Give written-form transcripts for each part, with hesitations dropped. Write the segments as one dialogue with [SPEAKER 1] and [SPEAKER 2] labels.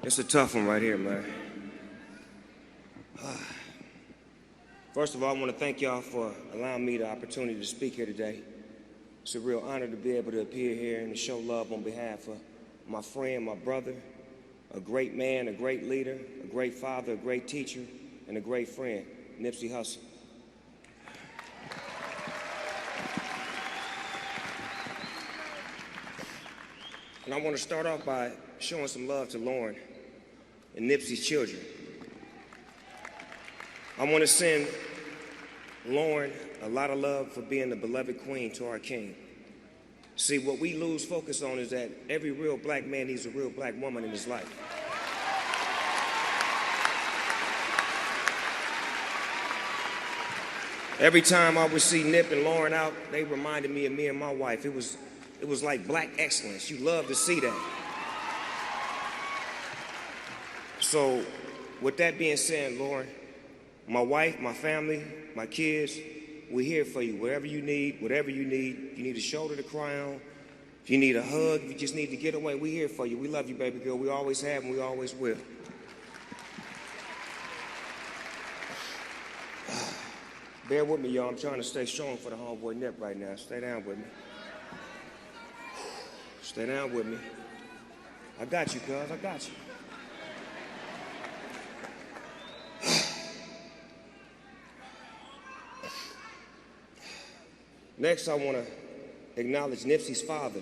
[SPEAKER 1] It's a tough one right here, man. First of all, I want to thank y'all for allowing me the opportunity to speak here today. It's a real honor to be able to appear here and to show love on behalf of my friend, my brother, a great man, a great leader, a great father, a great teacher, and a great friend, Nipsey Hussle. And I want to start off by showing some love to Lauren and Nipsey's children. I want to send Lauren a lot of love for being the beloved queen to our king. See, what we lose focus on is that every real black man needs a real black woman in his life. Every time I would see Nip and Lauren out, they reminded me of me and my wife. It was like black excellence. You love to see that. So, with that being said, Lauren, my wife, my family, my kids, we're here for you. Whatever you need, if you need a shoulder to cry on, if you need a hug, if you just need to get away, we're here for you. We love you, baby girl. We always have and we always will. Bear with me, y'all. I'm trying to stay strong for the homeboy Nip right now. Stay down with me. Stay down with me. I got you, cuz. I got you. Next, I want to acknowledge Nipsey's father.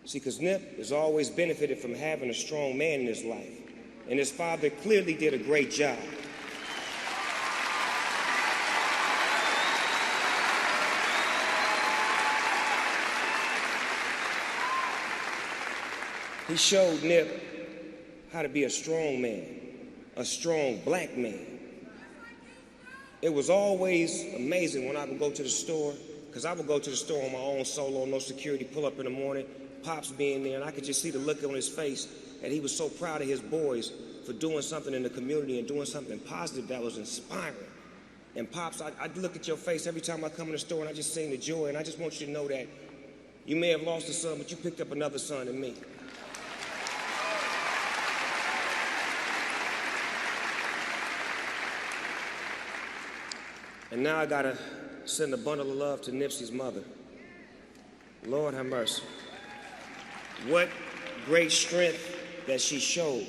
[SPEAKER 1] See, because Nip has always benefited from having a strong man in his life. And his father clearly did a great job. He showed Nip how to be a strong man, a strong black man. It was always amazing when I would go to the store, because I would go to the store on my own solo, no security, pull up in the morning, Pops being there, and I could just see the look on his face that he was so proud of his boys for doing something in the community and doing something positive that was inspiring. And Pops, I'd look at your face every time I come in the store and I just sing the joy, and I just want you to know that you may have lost a son, but you picked up another son in me. And now I gotta send a bundle of love to Nipsey's mother. Lord have mercy. What great strength that she showed.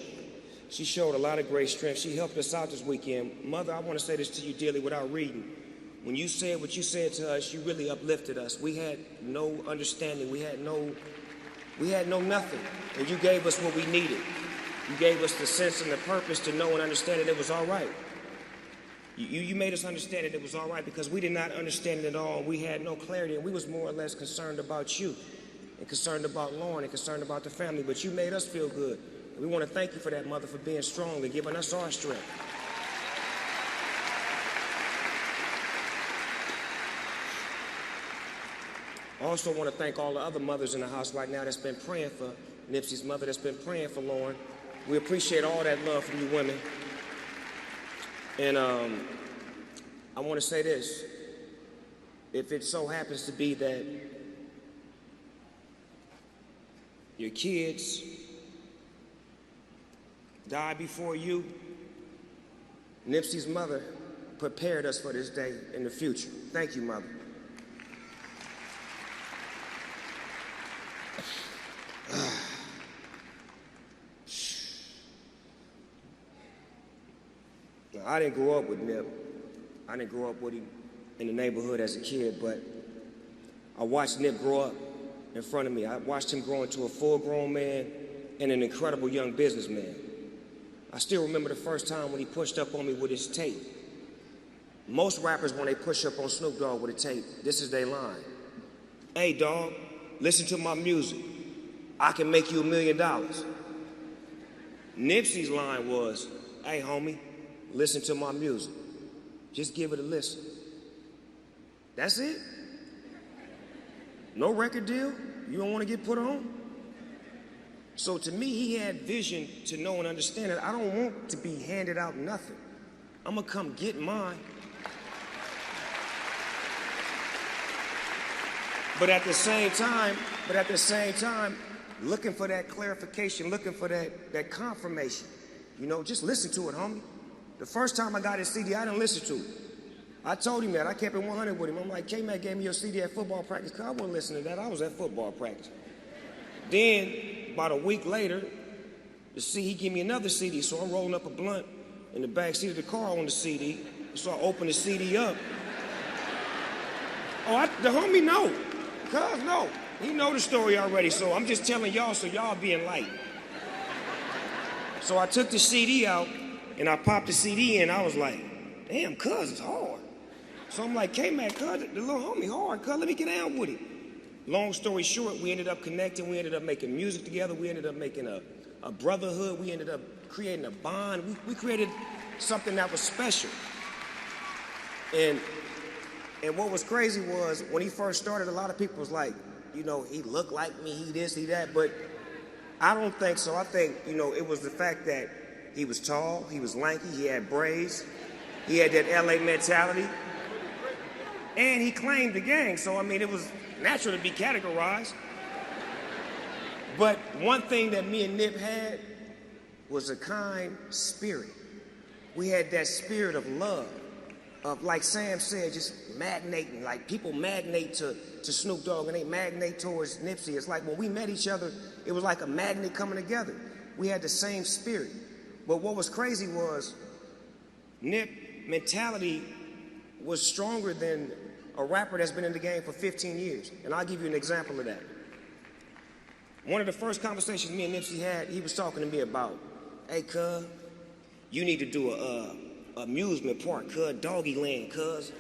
[SPEAKER 1] She showed a lot of great strength. She helped us out this weekend. Mother, I want to say this to you dearly without reading. When you said what you said to us, you really uplifted us. We had no understanding. We had no nothing. And you gave us what we needed. You gave us the sense and the purpose to know and understand that it was all right. You made us understand that it was all right because we did not understand it at all. We had no clarity, and we was more or less concerned about you and concerned about Lauren and concerned about the family, but you made us feel good. And we want to thank you for that, Mother, for being strong and giving us our strength. I also want to thank all the other mothers in the house right now that's been praying for Nipsey's mother, that's been praying for Lauren. We appreciate all that love from you women. And I want to say this. If it so happens to be that your kids die before you, Nipsey's mother prepared us for this day in the future. Thank you, Mother. I didn't grow up with Nip. I didn't grow up with him in the neighborhood as a kid, but I watched Nip grow up in front of me. I watched him grow into a full-grown man and an incredible young businessman. I still remember the first time when he pushed up on me with his tape. Most rappers, when they push up on Snoop Dogg with a tape, this is their line. Hey, dog, listen to my music. I can make you $1 million. Nipsey's line was, hey, homie, listen to my music. Just give it a listen. That's it? No record deal? You don't want to get put on? So to me, he had vision to know and understand that I don't want to be handed out nothing. I'm going to come get mine. But at the same time, looking for that clarification, looking for that confirmation. You know, just listen to it, homie. The first time I got his CD, I didn't listen to it. I told him that. I kept it 100 with him. I'm like, K-Mac gave me your CD at football practice. Cause I wasn't listening to that. I was at football practice. Then, about a week later, he gave me another CD. So I'm rolling up a blunt in the back seat of the car on the CD. So I open the CD up. The homie know. Cuz know. He know the story already. So I'm just telling y'all so y'all be enlightened. So I took the CD out and I popped the CD in. I was like, damn, cuz it's hard. So I'm like, K-Mac, cuz, the little homie hard, cuz, let me get down with it. Long story short, we ended up connecting. We ended up making music together. We ended up making a brotherhood. We ended up creating a bond. We created something that was special. And what was crazy was when he first started, a lot of people was like, you know, he looked like me, he this, he that. But I don't think so. I think, you know, it was the fact that he was tall, he was lanky, he had braids, he had that LA mentality. And he claimed the gang, so I mean, it was natural to be categorized. But one thing that me and Nip had was a kind spirit. We had that spirit of love, of, like Sam said, just magnating. Like people magnate to Snoop Dogg and they magnate towards Nipsey. It's like when we met each other, it was like a magnet coming together. We had the same spirit. But what was crazy was Nip mentality was stronger than a rapper that's been in the game for 15 years. And I'll give you an example of that. One of the first conversations me and Nipsey had, he was talking to me about, hey, cuz, you need to do a amusement park, cuz, doggy land, cuz.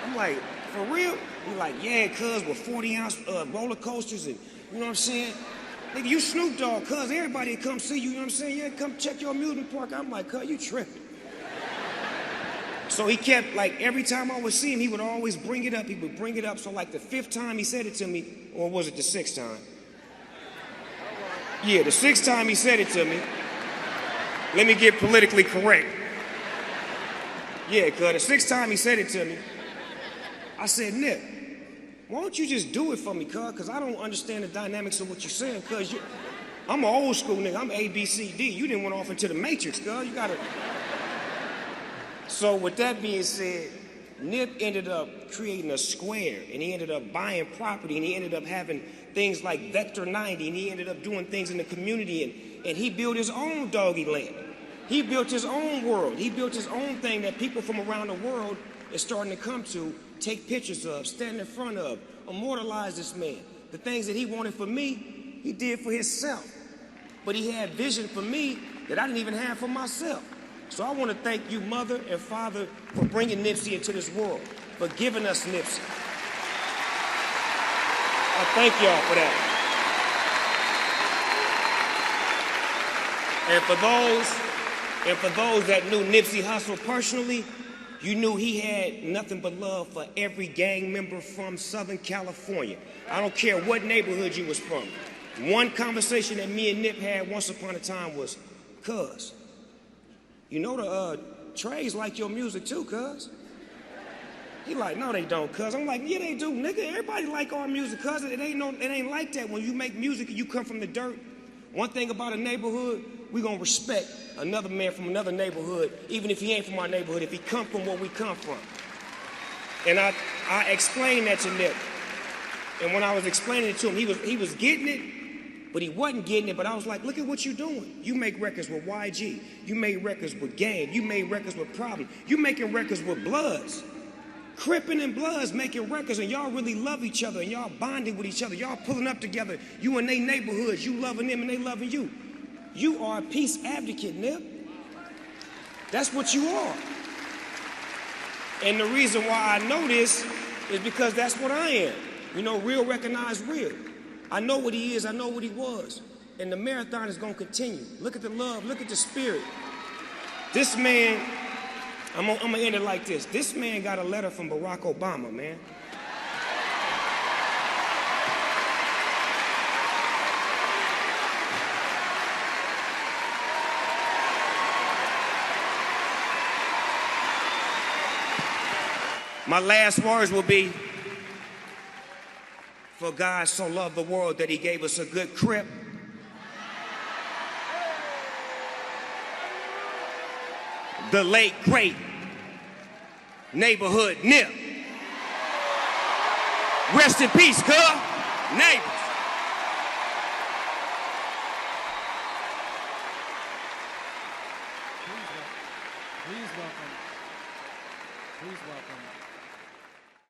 [SPEAKER 1] I'm like, for real? He like, yeah, cuz, with 40-ounce roller coasters and, you know what I'm saying? Nigga, you Snoop Dogg, cuz, everybody come see you, you know what I'm saying? Yeah, come check your amusement park. I'm like, cuz, you tripping. So he kept, like, every time I would see him, he would always bring it up. He would bring it up. So, like, the 5th time he said it to me, or was it the 6th time? Yeah, the 6th time he said it to me. Let me get politically correct. Yeah, cuz, the 6th time he said it to me, I said, Nip, why don't you just do it for me, cuz? Because I don't understand the dynamics of what you're saying, cuz I'm an old school nigga. I'm A, B, C, D. You didn't went off into the Matrix, cuz. You got to... So with that being said, Nip ended up creating a square, and he ended up buying property, and he ended up having things like Vector 90, and he ended up doing things in the community, and he built his own doggy land. He built his own world. He built his own thing that people from around the world are starting to come to, take pictures of, stand in front of, immortalize this man. The things that he wanted for me, he did for himself. But he had vision for me that I didn't even have for myself. So I want to thank you, mother and father, for bringing Nipsey into this world, for giving us Nipsey. I thank y'all for that. And for those that knew Nipsey Hussle personally, you knew he had nothing but love for every gang member from Southern California. I don't care what neighborhood you was from. One conversation that me and Nip had once upon a time was, cuz, you know the Trays like your music too, cuz. He like, no, they don't, cuz. I'm like, yeah, they do, nigga. Everybody like our music, cuz. It ain't like that. When you make music and you come from the dirt, one thing about a neighborhood, we gonna respect another man from another neighborhood, even if he ain't from our neighborhood, if he come from where we come from. And I explained that to Nip. And when I was explaining it to him, he was getting it, but he wasn't getting it. But I was like, look at what you're doing. You make records with YG. You made records with Game. You made records with Problem. You making records with Bloods. Crippin' and Bloods making records, and y'all really love each other, and y'all bonding with each other. Y'all pulling up together. You in they neighborhoods. You loving them, and they loving you. You are a peace advocate, Nip. That's what you are. And the reason why I know this is because that's what I am. You know, real recognize real. I know what he is. I know what he was. And the marathon is going to continue. Look at the love. Look at the spirit. This man, I'm going to end it like this. This man got a letter from Barack Obama, man. My last words will be, For God so loved the world that he gave us a good crib. The late, great neighborhood Nip. Rest in peace, girl. Neighbors.
[SPEAKER 2] Please welcome